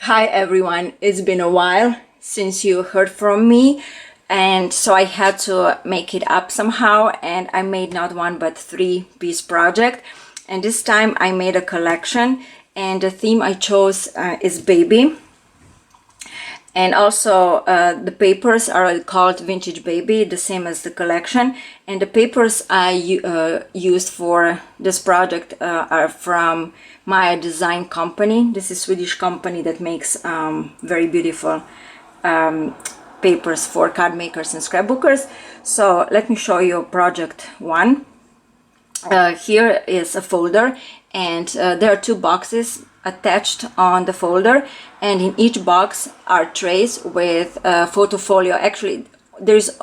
Hi everyone, it's been a while since you heard from me, and so I had to make it up somehow, and I made not one but 3-piece project. And this time I made a collection, and the theme I chose is baby. And also the papers are called Vintage Baby, the same as the collection. And the papers I used for this project are from Maja Design company. This is a Swedish company that makes very beautiful papers for card makers and scrapbookers. So let me show you project 1. Here is a folder, and there are 2 boxes attached on the folder, and in each box are trays with photo folio. Actually,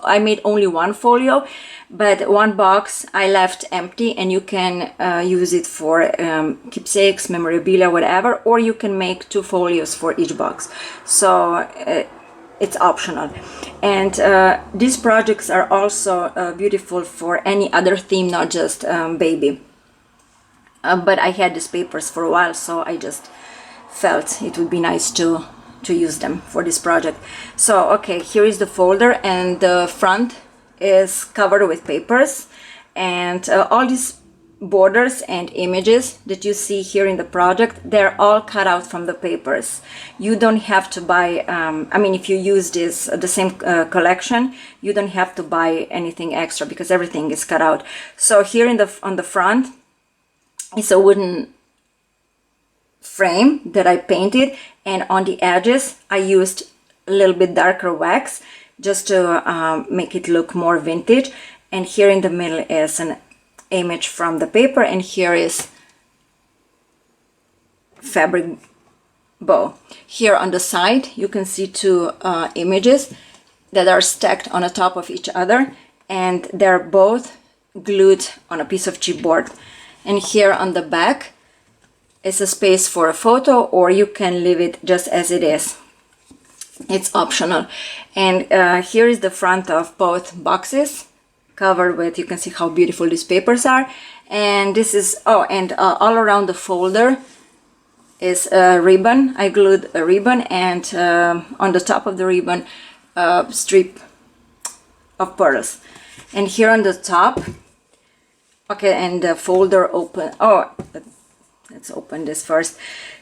I made only 1 folio, but 1 box I left empty, and you can use it for keepsakes, memorabilia, whatever, or you can make 2 folios for each box. So it's optional. And these projects are also beautiful for any other theme, not just baby. But I had these papers for a while, so I just felt it would be nice to use them for this project. So okay, here is the folder, and the front is covered with papers, and all these borders and images that you see here in the project, they're all cut out from the papers. You don't have to buy I mean, if you use this the same collection, you don't have to buy anything extra because everything is cut out. So here on the front is a wooden frame that I painted, and on the edges I used a little bit darker wax just to make it look more vintage. And here in the middle is an image from the paper, and here is fabric bow. Here on the side you can see 2 images that are stacked on the top of each other, and they're both glued on a piece of chipboard. And here on the back is a space for a photo, or you can leave it just as it is. It's optional. And here is the front of both boxes, covered with, you can see how beautiful these papers are. And this is, oh, and all around the folder is a ribbon. I glued a ribbon, and on the top of the ribbon a strip of pearls. And here on the top, okay, and the folder open. Oh, let's open this first.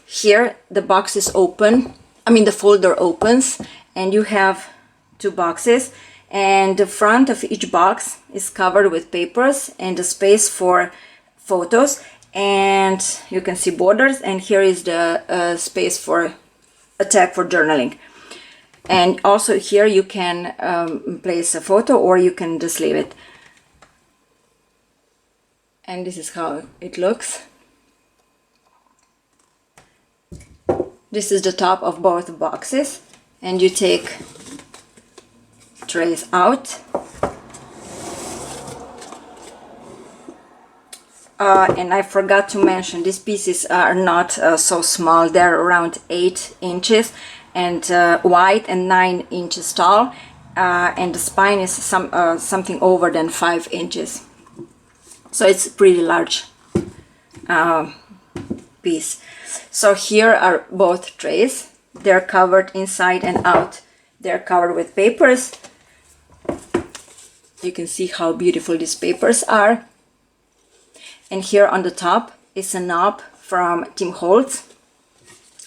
Here the box is open. I mean, the folder opens, and you have 2 boxes, and the front of each box is covered with papers and a space for photos, and you can see borders. And here is the space for a tag for journaling. And also here you can place a photo, or you can just leave it. And this is how it looks. This is the top of both boxes, and you take trays out. And I forgot to mention, these pieces are not so small. They're around 8 inches and wide and 9 inches tall, and the spine is something over than 5 inches. So it's a pretty large piece. So here are both trays. They're covered inside and out. They're covered with papers. You can see how beautiful these papers are. And here on the top is a knob from Tim Holtz.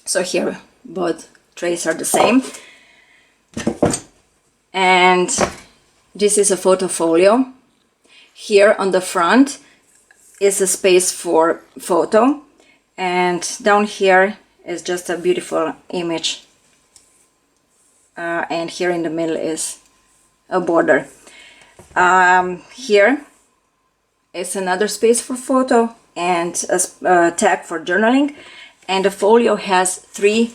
So here both trays are the same. And this is a photo folio. Here on the front is a space for photo, and down here is just a beautiful image, and here in the middle is a border. Here is another space for photo and a tag for journaling, and the folio has 3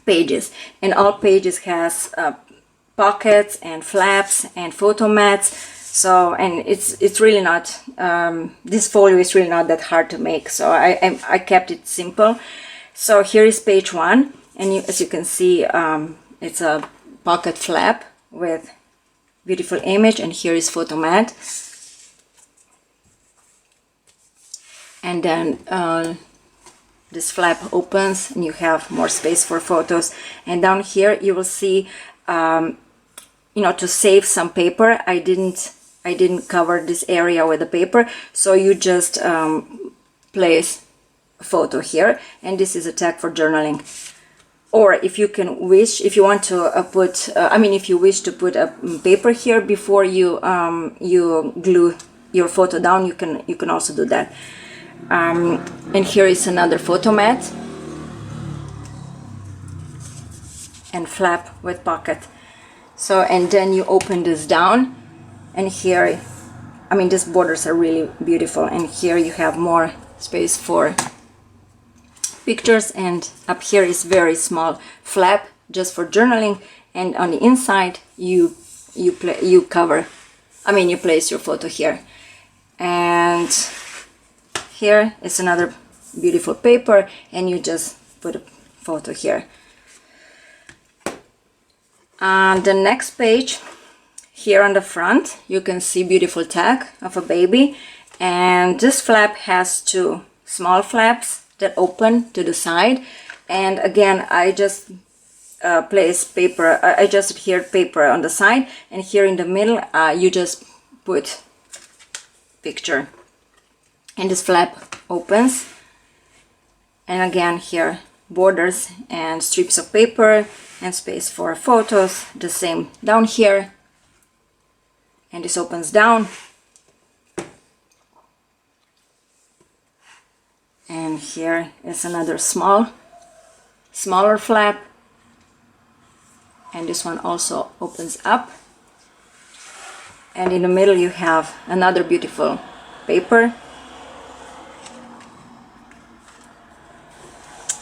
pages, and all pages has pockets and flaps and photo mats. So, and it's really not, this folio is really not that hard to make, so I kept it simple. So here is page 1, and as you can see, it's a pocket flap with beautiful image, and here is photo mat. And then this flap opens and you have more space for photos. And down here you will see, you know, to save some paper, I didn't cover this area with the paper, so you just place a photo here, and this is a tag for journaling. Or if you if you want to put, if you wish to put a paper here before you you glue your photo down, you can also do that. And here is another photo mat and flap with pocket. So, and then you open this down, and here, these borders are really beautiful, and here you have more space for pictures, and up here is very small flap just for journaling, and on the inside you place your photo here. And here is another beautiful paper, and you just put a photo here. On the next page, here on the front, you can see beautiful tag of a baby, and this flap has two small flaps that open to the side. And again, I just place paper, I just adhered paper on the side, and here in the middle you just put picture, and this flap opens. And again, here borders and strips of paper and space for photos. The same down here, and this opens down. And here is another smaller flap, and this one also opens up. And in the middle you have another beautiful paper.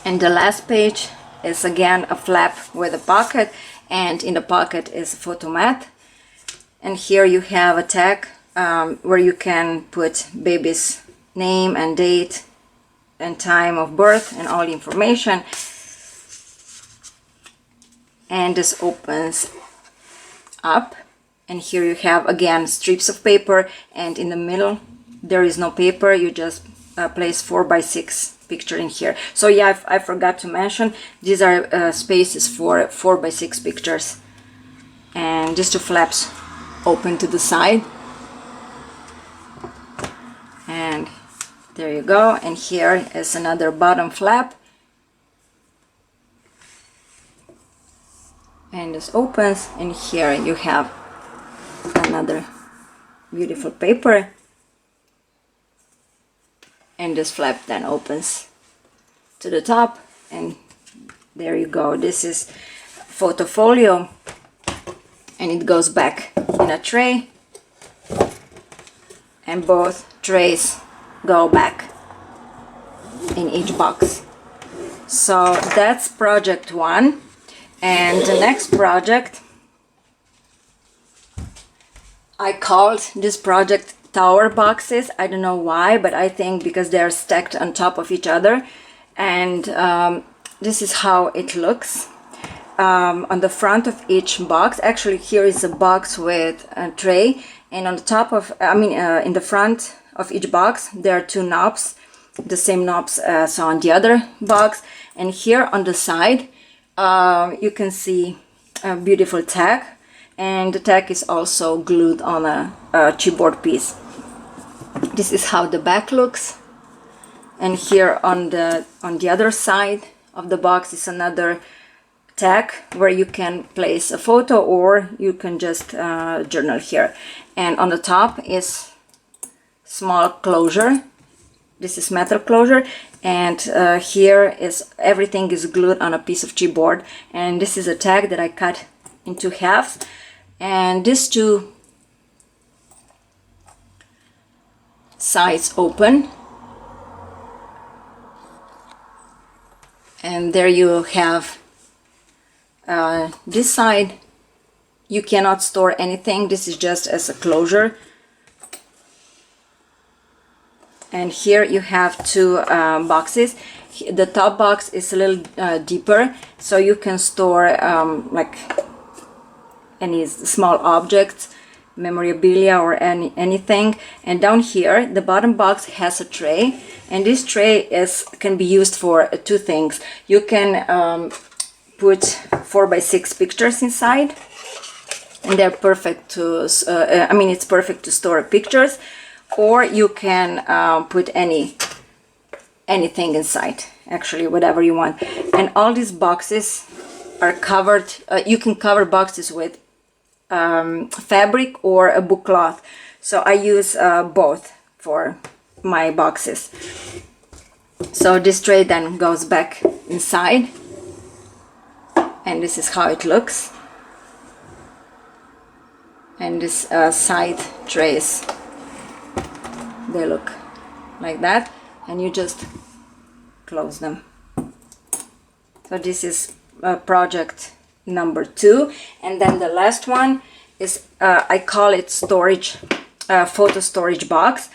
And the last page is again a flap with a pocket, and in the pocket is a photo mat. And here you have a tag where you can put baby's name and date and time of birth and all the information. And this opens up, and here you have again strips of paper, and in the middle there is no paper, you just place 4x6 picture in here. So yeah, I forgot to mention, these are spaces for 4x6 pictures, and just two flaps open to the side, and there you go. And here is another bottom flap, and this opens, and here you have another beautiful paper, and this flap then opens to the top, and there you go. This is photo folio, and it goes back in a tray, and both trays go back in each box. So that's project one. And the next project, I called this project tower boxes. I don't know why, but I think because they're stacked on top of each other. And this is how it looks. On the front of each box, actually here is a box with a tray, and on the top of, in the front of each box there are two knobs, the same knobs as on the other box. And here on the side you can see a beautiful tag, and the tag is also glued on a chipboard piece. This is how the back looks. And here on the other side of the box is another tag where you can place a photo, or you can just journal here. And on the top is small closure. This is metal closure, and here is everything is glued on a piece of chipboard. And this is a tag that I cut into halves, and these two sides open, and there you have this side. You cannot store anything, this is just as a closure. And here you have two boxes. The top box is a little deeper, so you can store like any small objects, memorabilia or anything. And down here the bottom box has a tray, and this tray can be used for two things. You can put 4x6 pictures inside, and they're perfect to it's perfect to store pictures, or you can put anything inside, actually whatever you want. And all these boxes are covered, you can cover boxes with fabric or a book cloth, so I use both for my boxes. So this tray then goes back inside, and this is how it looks. And this side trays, they look like that, and you just close them. So this is project number 2. And then the last one is I call it storage, photo storage box.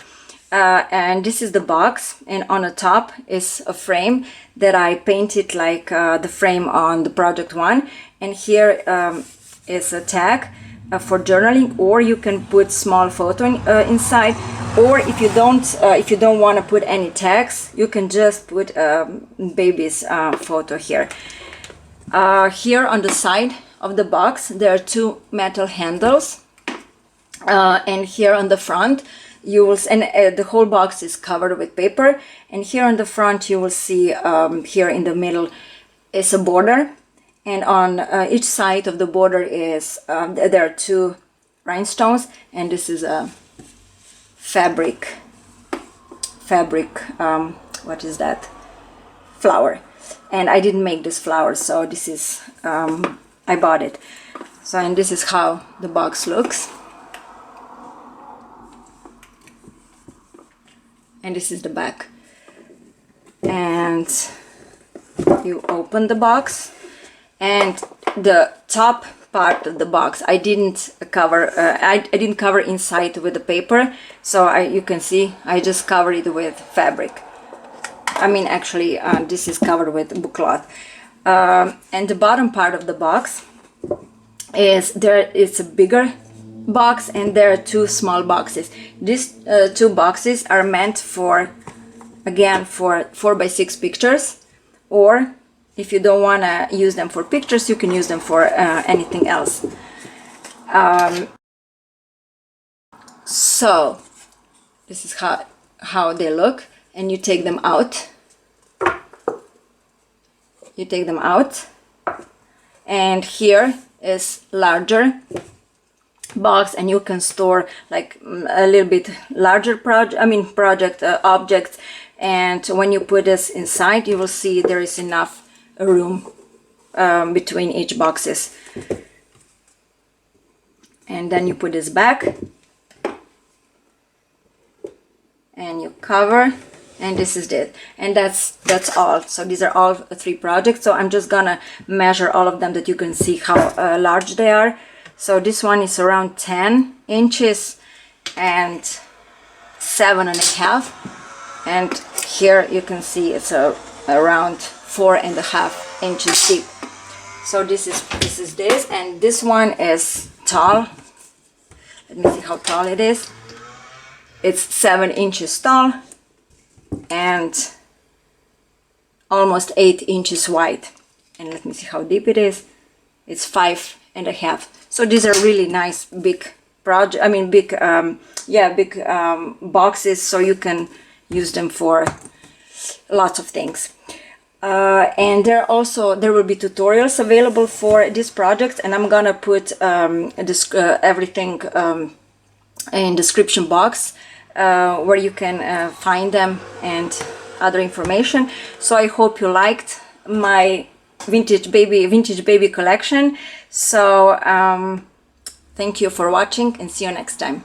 And this is the box, and on the top is a frame that I painted like the frame on the project 1. And here is a tag for journaling, or you can put small photo inside, or if you don't want to put any tags, you can just put baby's photo here. Here on the side of the box there are 2 metal handles, and here on the front you will, and the whole box is covered with paper, and here on the front you will see here in the middle is a border, and on each side of the border is there are 2 rhinestones, and this is a fabric what is that, flower. And I didn't make this flower, so this is I bought it. So, and this is how the box looks, and this is the back. And you open the box, and the top part of the box I didn't cover. I didn't cover inside with the paper, so you can see I just covered it with fabric. I mean, actually, this is covered with book cloth. And the bottom part of the box is it's a bigger box, and there are 2 small boxes. These 2 boxes are meant for, again, for 4x6 pictures, or if you don't want to use them for pictures, you can use them for anything else. So this is how they look, and you take them out. You take them out, and here is larger box, and you can store like a little bit larger project objects. And when you put this inside, you will see there is enough room between each boxes. And then you put this back, and you cover, and this is it, and that's all. So these are all 3 projects, so I'm just gonna measure all of them that you can see how large they are. So this one is around 10 inches and 7.5, and here you can see it's around 4.5 inches deep. So this is this, and this one is tall. Let me see how tall it is. It's 7 inches tall and almost 8 inches wide. And let me see how deep it is. It's 5.5. So these are really nice big project. I mean big, big boxes. So you can use them for lots of things. And there will be tutorials available for this project, and I'm gonna put everything in description box where you can find them and other information. So I hope you liked my vintage baby collection. So thank you for watching, and see you next time.